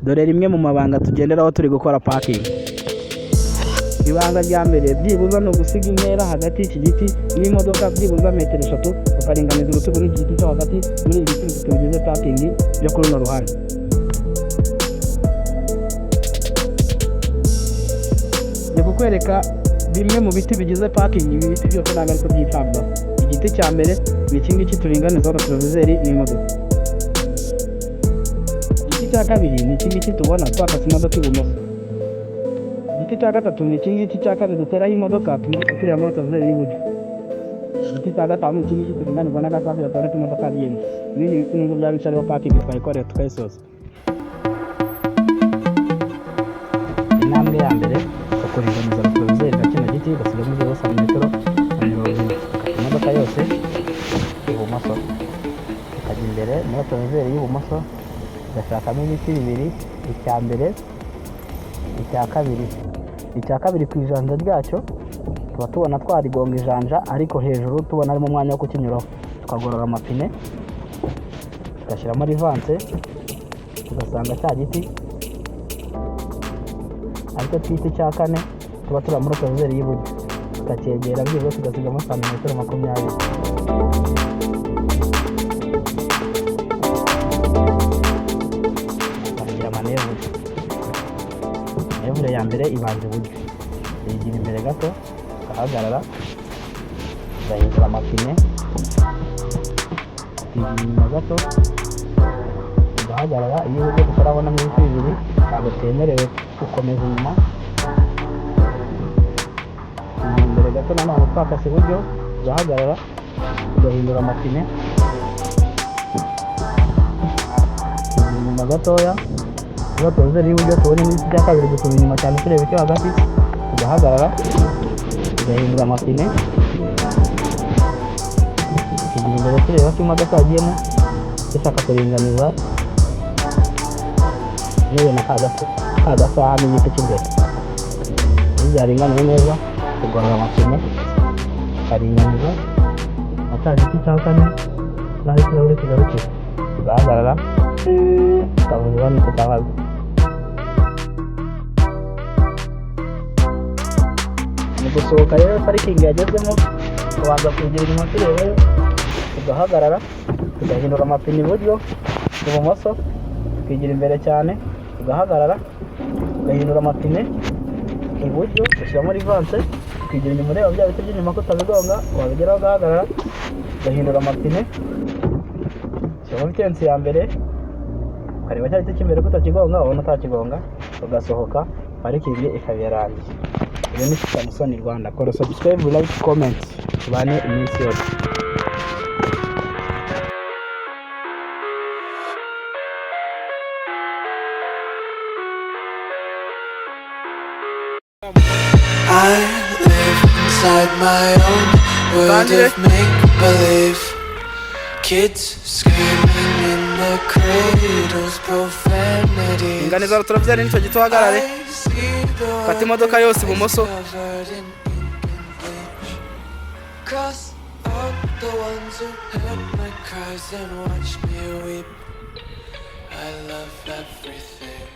dore rimwe mu mabanga tugenderaho turi gukora parking. Ibanga rya mbere byibuza no gusiga intera hagati y'iki giti n'imodoka byibuza metero 3 ukaringaniza urutugu n'igiti cyo hagati muri ibi biti tugize parking byo kuri no ruhande. Ni kukwereka bimwe mu biti bigize parking, ibi biti byose ntabwo ariko byitabwaho. Igiti cya mbere ni iki ngiki turinganiza abaterovizeri n'imodoka. Igiti cya kabiri ni iki ngiki tubona twakase imodoka ibumoso. Igiti cya gatatu ni iki ngiki cya kabiri duteraho imodoka turira muri abaterovizeri n'iburyo. Igiti cya gatanu ni iki ngiki turinganiza n'agasafi gatandatu imodoka y'indi. N'ibindi biti n'ubwo byaba bicariho parking twayikorera tukayisoza. Intambwe ya mbere kuringaniza abaterovizeri na kino giti gasigamo ibyo santimetero 20. Imodoka yose ibumoso ikajya imbere muri abaterovizeri y'ibumoso, gashakamo ibiti bibiri, icya mbere icya kabiri ku ijanja ryacyo tuba tubona twarigonga ijanja, ariko hejuru tubona arimo umwanya wo kukinyuraho, tukagorora amapine tugashyiramo rivanse, tugasanga cya giti ariko twite cya kane tuba turi muri abaterovizeri y'iburyo, tukacyegera byibuze tugasigamo santimetero 20. Manevure ya mbere ibanze iburyo, yigira imbere gato, ugahagarara, ugahindura amapine, yigira inyuma gato, ugahagarara. Iyo uburyo tutarabonamo ibiti bibiri ntabwo temerewe gukomeza inyuma. Yigira imbere gato nanone twakase iburyo, ugahagarara, ugahindura amapine, yigira inyuma gatoya. Abaterovizeri y'iburyo tubona ibiti cya kabiri dukubira inyuma cyane tureba icyo hagati, tugahagarara, tugahindura amapine, tugira imbere tureba ko imodoka yagiyemo, dushaka kuringaniza yewe na kagasaha n'igiti cy'imbere. Iyo byaringaniye neza tugorora amapine, tukaringaniza na cya giti cya kane n'aho ikirahure kigarukira, tugahagarara, tukavuza ntitukabaza. Ni gusohoka rero parikingi yagezemo, tubanza kwigira inyuma turebeyo, tugahagarara, tugahindura amapine iburyo ibumoso, tukigira imbere cyane, tugahagarara, tugahindura amapine iburyo, dushyiramo rivanse, tukigira inyuma ureba bya biti by'inyuma ko utabigonga, wabigeraho ugahagarara, tugahindura amapine, dushyiramo vitensi ya mbere, ukareba cya giti cy'imbere ko utakigonga, wabona utakigonga, ugasohoka, parikingi ikaba yarangiye. Iyo ni Musoni Rwanda. Kora subscribe, like, comment, tubane iminsi yose. I live inside my own world of make-believe. Kids screaming in the cradles, profanity. Inganiza abaterovizeri nicyo gito hagarare, fata imodoka yose ibumoso, Cross out the ones who heard my cries and watched me weep. I love everything.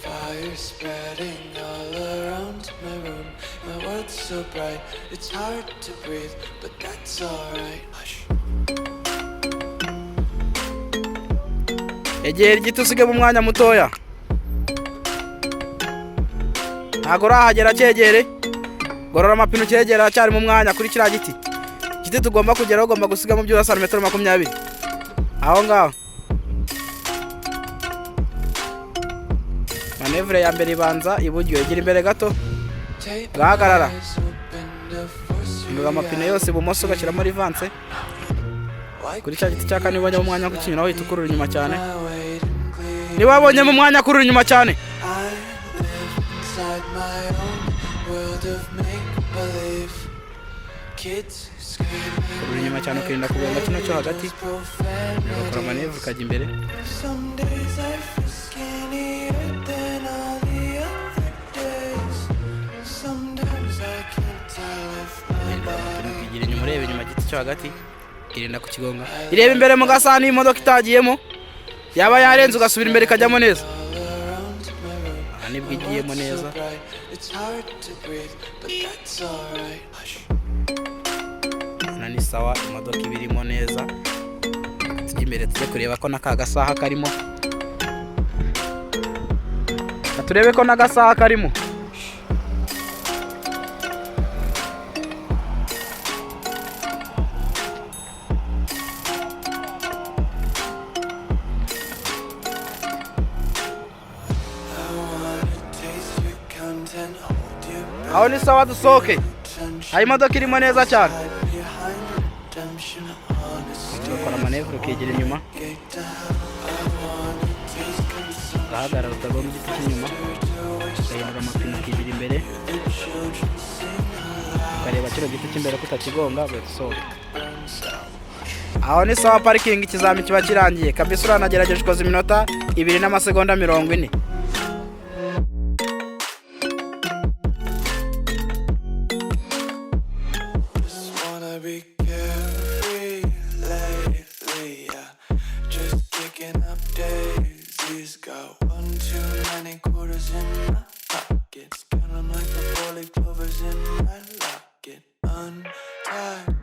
Fire spreading all around my room. My world's so bright, it's hard to breathe, but that's alright. Hush. egera igiti usigemo umwanya mutoya, ntago urahagera, cyegere, gorora amapine ucyegera, cyari mu mwanya kuri kiriya giti. Igiti tugomba kugeraho ugomba gusigamo byura santimetero 20 aho ngaho. Manevure ya mbere ibanza iburyo, egera imbere gato, ugahagarara, hindura amapine yose ibumoso, ugashyiramo rivanse, kuri cya giti cya kane ubonye mu mwanya wo kukinyuraho uhita ukurura inyuma cyane. Niba wabonye mu mwanya kurura inyuma cyane, kurura inyuma cyane ukirinda kugonga kino cyo hagati, ugakora manevure ukajya imbere. Ukigira inyuma ureba inyuma giti cyo hagati, irinda kukigonga. Ireba imbere mu gasani imodoka itagiyemo, yaba yarenze ugasubira imbere ikajyamo neza. nibwo igiyemo neza. Na ni sawa, imodoka ibirimo neza. Tujye imbere tujye kureba ko n'akagasaha karimo. Turebe ko n'agasaha karimo. Aho ni sawa, dusohoke. Aho imodoka irimo neza cyane. Tugakora manevure ukegera inyuma. Ugahagarara utagomba igiti cy'inyuma. Ugahindura amapine ukegera imbere. Ukareba kino giti cy'imbere kutakigonga, ugasohoka. Aho ni sawa, parikingi ikizami kiba kirangiye. Kabisa uranagerageje ukoze iminota 2 n'amasegonda 40. Be carefree lately, just kicking up daisies. Got 1 too many quarters in my pockets, kinda like the 4-leaf clovers in my locket. Untied